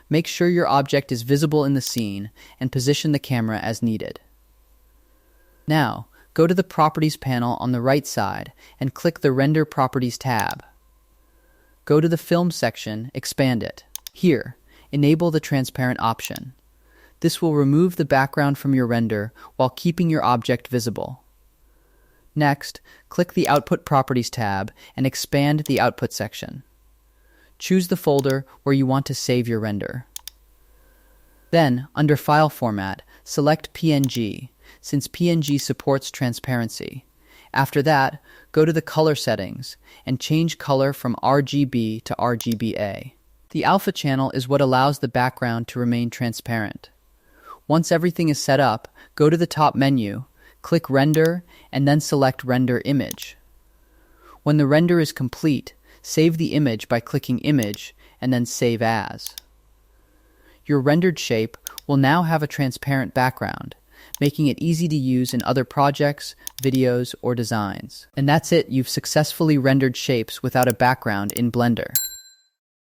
Make sure your object is visible in the scene and position the camera as needed. Now, go to the Properties panel on the right side and click the Render Properties tab. Go to the Film section, expand it. Here, enable the transparent option. This will remove the background from your render while keeping your object visible. Next, click the Output Properties tab and expand the Output section. Choose the folder where you want to save your render. Then, under File Format, select PNG, since PNG supports transparency. After that, go to the Color settings and change color from RGB to RGBA. The alpha channel is what allows the background to remain transparent. Once everything is set up, go to the top menu, click Render, and then select Render Image. When the render is complete, save the image by clicking Image and then Save As. Your rendered shape will now have a transparent background, making it easy to use in other projects, videos, or designs. And that's it, you've successfully rendered shapes without a background in Blender.